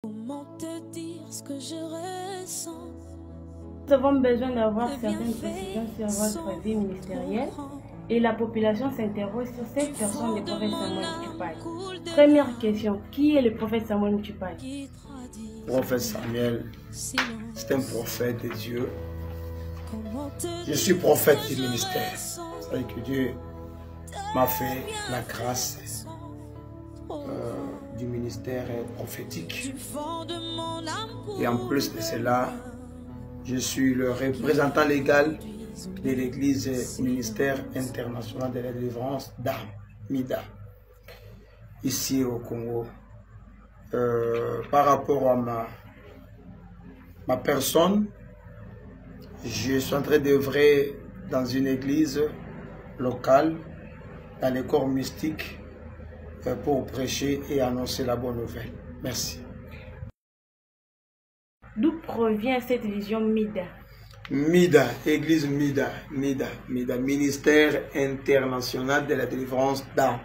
Comment te dire ce que je ressens? Nous avons besoin d'avoir certaines précisions sur votre vie ministérielle et la population s'interroge sur cette personne du prophète Samuel Mutshupai. Première question, qui est le prophète Samuel Mutshupai? Le prophète Samuel, c'est un prophète de Dieu. Je suis prophète du ministère. C'est-à-dire que Dieu m'a fait la grâce du ministère prophétique. Et en plus de cela, je suis le représentant légal de l'église ministère international de la délivrance d'âme, MIDA, ici au Congo. Par rapport à ma personne, je suis en train d'œuvrer dans une église locale, dans les corps mystiques, pour prêcher et annoncer la bonne nouvelle. Merci. D'où provient cette vision MIDA? MIDA, église MIDA, ministère international de la délivrance d'âme.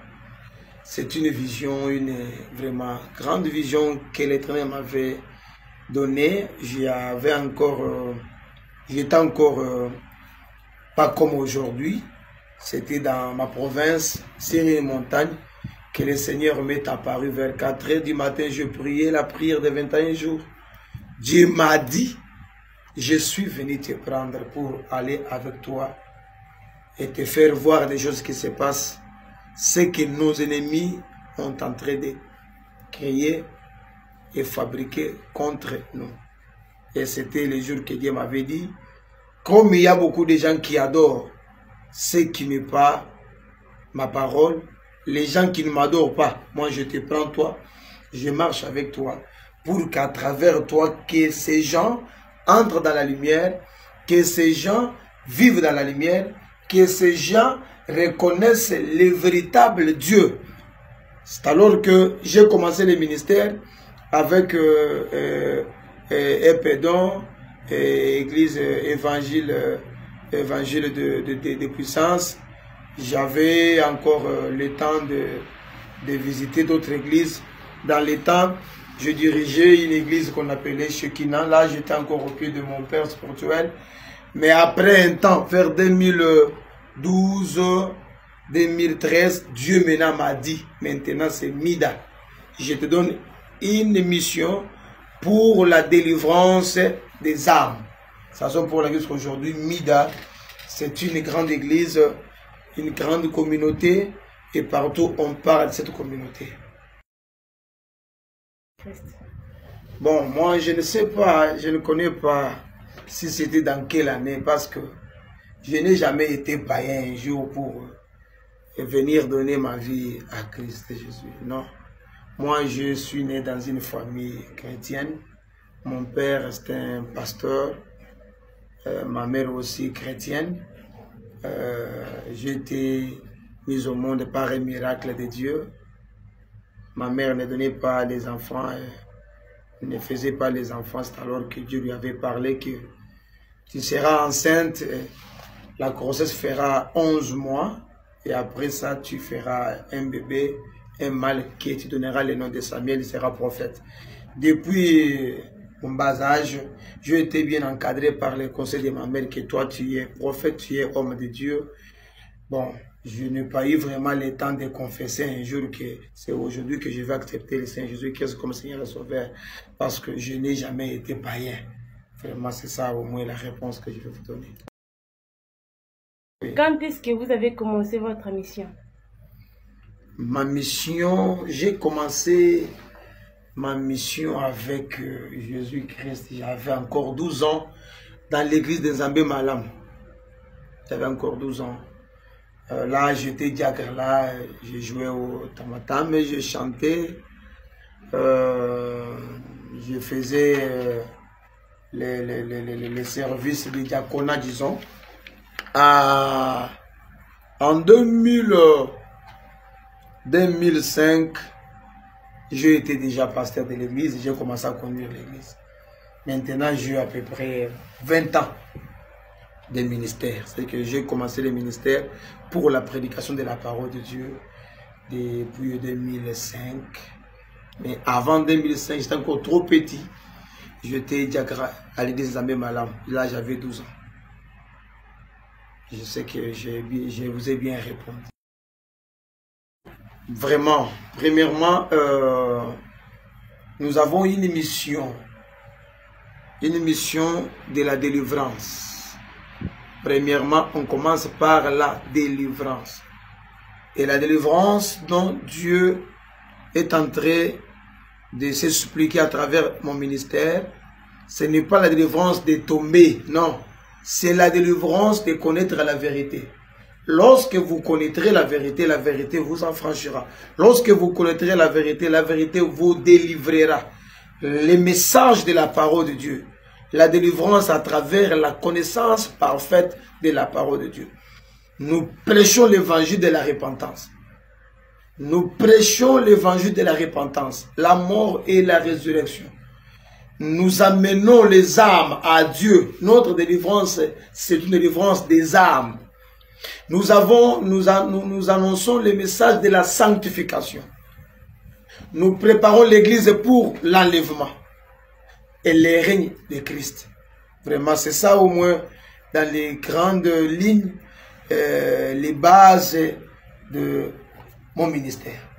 C'est une vision, une vraiment grande vision que l'Éternel m'avait donnée. J'étais encore pas comme aujourd'hui. C'était dans ma province, sur une montagne, que le Seigneur m'est apparu vers 4 h du matin. Je priais la prière de 21 jours. Dieu m'a dit, je suis venu te prendre pour aller avec toi et te faire voir des choses qui se passent. Ce que nos ennemis ont en train de créer et fabriquer contre nous. Et c'était le jour que Dieu m'avait dit, comme il y a beaucoup de gens qui adorent ce qui n'est pas ma parole, les gens qui ne m'adorent pas, moi je te prends toi, je marche avec toi, pour qu'à travers toi, que ces gens entrent dans la lumière, que ces gens vivent dans la lumière, que ces gens reconnaissent le véritable Dieu. C'est alors que j'ai commencé le ministère avec Epédon, église évangile de puissance. J'avais encore le temps de visiter d'autres églises. Dans les temps, je dirigeais une église qu'on appelait Shekinah. Là, j'étais encore au pied de mon père spirituel. Mais après un temps, vers 2012, 2013, Dieu maintenant m'a dit, maintenant c'est MIDA. Je te donne une mission pour la délivrance des âmes. Ça sonne pour l'église qu'aujourd'hui, MIDA, c'est une grande église, une grande communauté, et partout on parle de cette communauté. Bon, moi je ne sais pas, je ne connais pas si c'était dans quelle année, parce que je n'ai jamais été païen un jour pour venir donner ma vie à Christ Jésus. Non. Moi, je suis né dans une famille chrétienne. Mon père, c'était un pasteur. Ma mère aussi chrétienne. J'ai été mis au monde par un miracle de Dieu. Ma mère ne donnait pas les enfants, ne faisait pas les enfants. C'est alors que Dieu lui avait parlé que tu seras enceinte, la grossesse fera 11 mois. Et après ça, tu feras un bébé, un mâle, qui tu donneras le nom de Samuel, il sera prophète. Depuis mon bas âge, j'ai été bien encadré par le conseil de ma mère que toi, tu es prophète, tu es homme de Dieu. Bon, je n'ai pas eu vraiment le temps de confesser un jour que c'est aujourd'hui que je vais accepter le Seigneur Jésus-Christ comme Seigneur et Sauveur, parce que je n'ai jamais été païen. Vraiment, c'est ça au moins la réponse que je vais vous donner. Quand est-ce que vous avez commencé votre mission? Ma mission, j'ai commencé ma mission avec Jésus-Christ. J'avais encore 12 ans dans l'église de Nzambé Malam. J'avais encore 12 ans. Là, j'étais diacre, là, je jouais au tamatam, mais je chantais. Je faisais les services de diaconat, disons. En 2005, j'ai été déjà pasteur de l'église, j'ai commencé à conduire l'église. Maintenant, j'ai à peu près 20 ans de ministère. C'est que j'ai commencé le ministère pour la prédication de la parole de Dieu depuis 2005. Mais avant 2005, j'étais encore trop petit. J'étais diacre à l'église Zambé Malam. Là, j'avais 12 ans. Je sais que je vous ai bien répondu. Vraiment, premièrement, nous avons une mission de la délivrance. Premièrement, on commence par la délivrance. Et la délivrance dont Dieu est en train de s'expliquer à travers mon ministère, ce n'est pas la délivrance de tomber, non. C'est la délivrance de connaître la vérité. Lorsque vous connaîtrez la vérité vous affranchira. Lorsque vous connaîtrez la vérité vous délivrera. Les messages de la parole de Dieu. La délivrance à travers la connaissance parfaite de la parole de Dieu. Nous prêchons l'évangile de la repentance. Nous prêchons l'évangile de la repentance, la mort et la résurrection. Nous amenons les âmes à Dieu. Notre délivrance, c'est une délivrance des âmes. Nous annonçons le message de la sanctification. Nous préparons l'église pour l'enlèvement et le règne de Christ. Vraiment, c'est ça au moins dans les grandes lignes, les bases de mon ministère.